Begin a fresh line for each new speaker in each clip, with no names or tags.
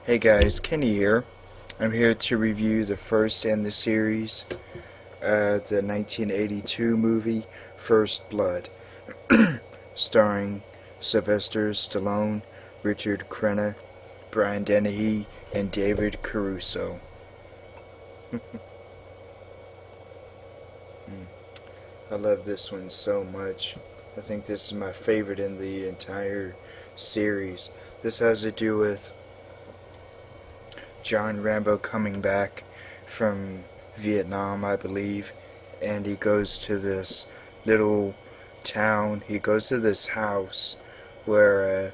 Hey guys, Kenny here. I'm here to review the first in the series, the 1982 movie First Blood, starring Sylvester Stallone, Richard Crenna, Brian Dennehy, and David Caruso. I love this one so much. I think this is my favorite in the entire series. This has to do with John Rambo coming back from Vietnam, I believe, and he goes to this little town. He goes to this house where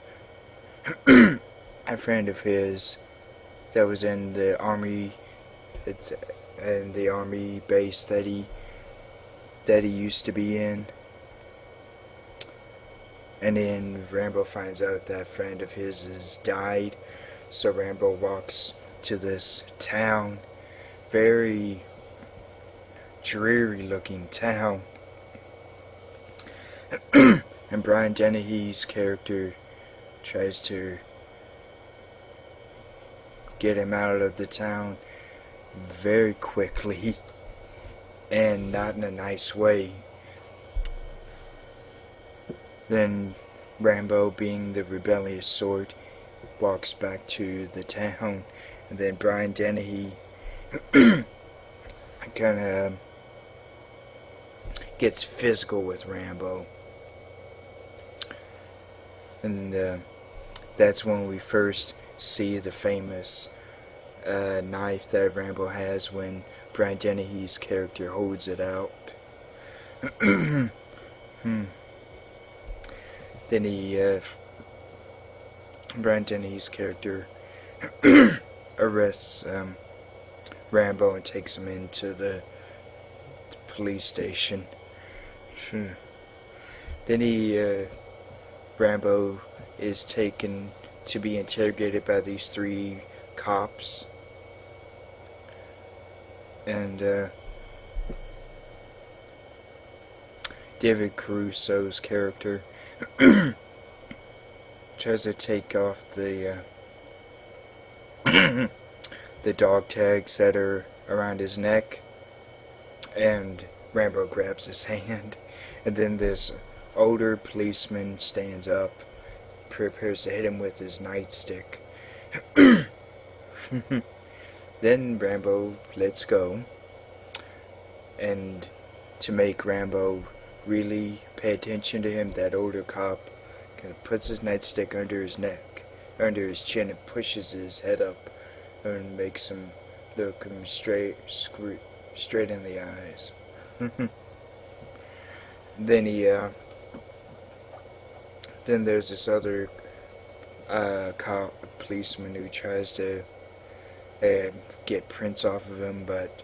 a friend of his that was in the army, in the army base that he used to be in. And then Rambo finds out that friend of his has died, so Rambo walks to this town, very dreary looking town. And Brian Dennehy's character tries to get him out of the town very quickly and not in a nice way. Then Rambo, being the rebellious sort, walks back to the town, and then Brian Dennehy kind of gets physical with Rambo, and that's when we first see the famous knife that Rambo has when Brian Dennehy's character holds it out. Then Brian Dennehy's character arrests Rambo and takes him into the police station. Then Rambo is taken to be interrogated by these three cops, and David Caruso's character tries to take off the the dog tags that are around his neck, and Rambo grabs his hand, and then this older policeman stands up, prepares to hit him with his nightstick. Then Rambo lets go, and to make Rambo really pay attention to him, that older cop kind of puts his nightstick under his neck, under his chin, and pushes his head up and makes him look him straight in the eyes. Then then there's this other cop policeman who tries to get prints off of him, but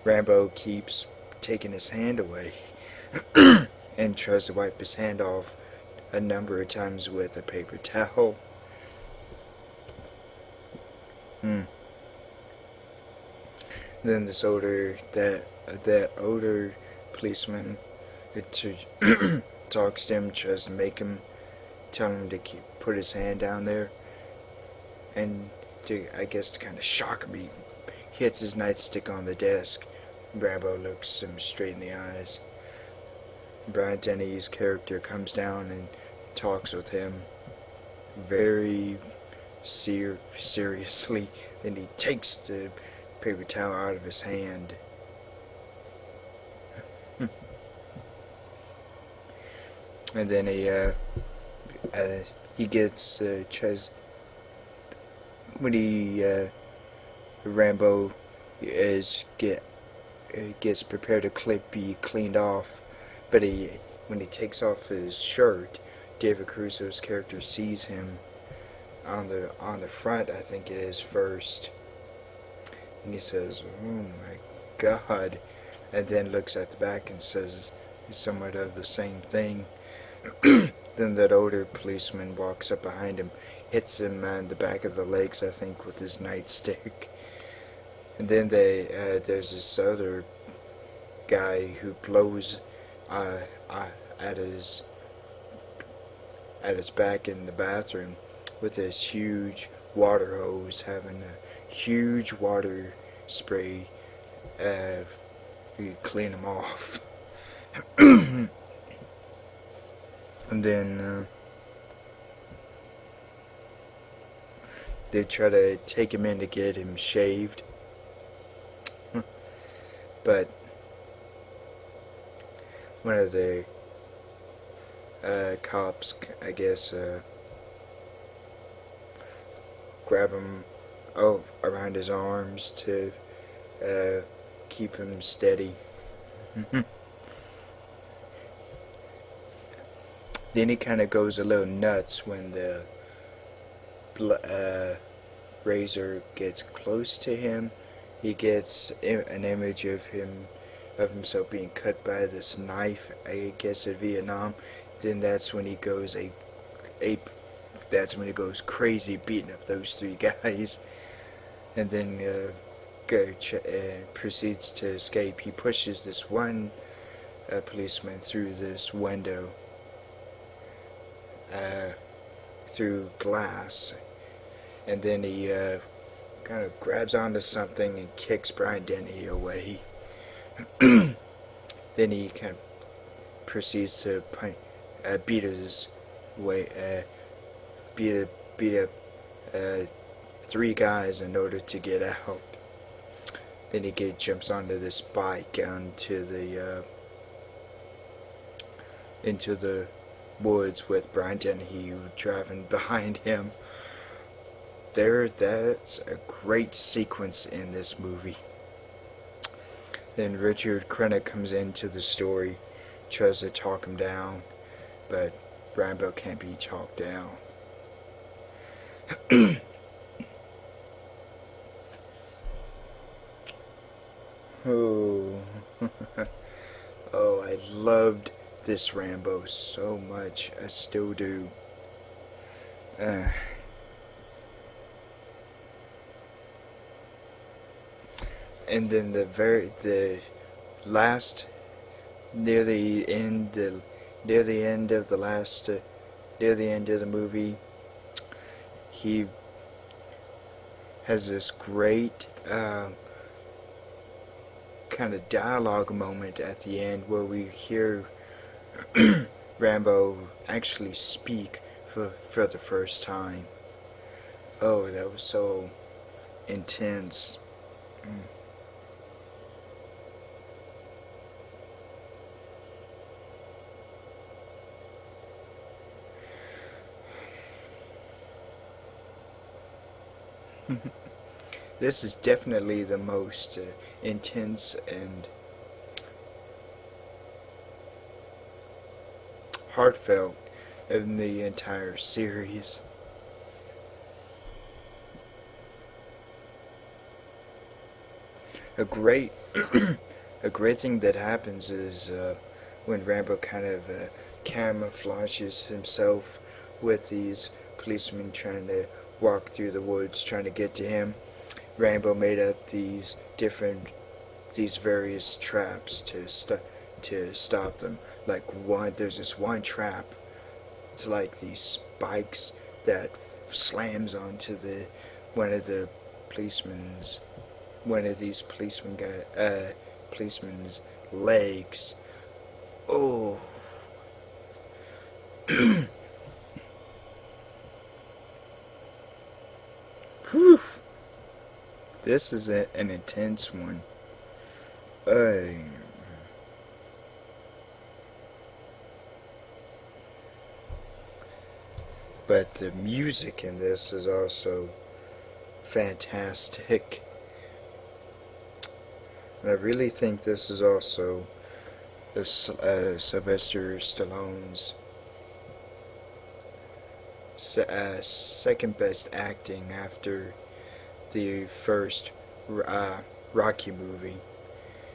Rambo keeps taking his hand away and tries to wipe his hand off a number of times with a paper towel. Then this that older policeman talks to him, tries to make him tell him to put his hand down there, and I guess to kind of shock him, he hits his nightstick on the desk. Rambo looks him straight in the eyes. Brian Dennehy's character comes down and talks with him very seriously. Then he takes the paper towel out of his hand. And then he gets when Rambo gets prepared to be cleaned off, but when he takes off his shirt, David Caruso's character sees him on the front, I think it is, first, and he says, "Oh my God," and then looks at the back and says somewhat of the same thing. Then that older policeman walks up behind him, hits him on the back of the legs, I think, with his nightstick. And then there's this other guy who blows at his back in the bathroom, with this huge water hose, having a huge water spray, you clean them off. And then they try to take him in to get him shaved, but one of the cops, I guess, grab him around his arms to keep him steady. Then he kind of goes a little nuts when the razor gets close to him. He gets an image of himself being cut by this knife, I guess, in Vietnam. Then that's when he goes ape. That's when he goes crazy, beating up those three guys, and then proceeds to escape. He pushes this one policeman through this window, through glass, and then he kind of grabs onto something and kicks Brian Dennehy away. Then he kind of proceeds to beat up three guys in order to get out. Then he jumps onto this bike into the woods with Brian Dennehy driving behind him. That's a great sequence in this movie. Then Richard Crenna comes into the story, tries to talk him down, but Rambo can't be talked down. Oh, oh, I loved this Rambo so much. I still do. And then the last, near the end of the movie, he has this great kind of dialogue moment at the end where we hear Rambo actually speak for the first time. Oh, that was so intense. This is definitely the most intense and heartfelt in the entire series. A great thing that happens is when Rambo kind of camouflages himself with these policemen trying to walk through the woods trying to get to him. Rambo made up these various traps to stop them. Like there's this one trap. It's like these spikes that slams onto one of these policemen's legs. Oh. Whew. This is an intense one. But the music in this is also fantastic. And I really think this is also Sylvester Stallone's second best acting after the first Rocky movie.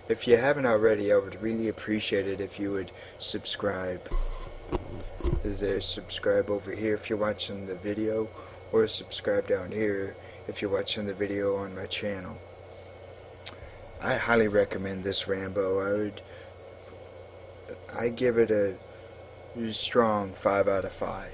If you haven't already, I would really appreciate it if you would subscribe. There's subscribe over here if you're watching the video, or subscribe down here if you're watching the video on my channel. I highly recommend this Rambo. I give it a strong 5 out of 5.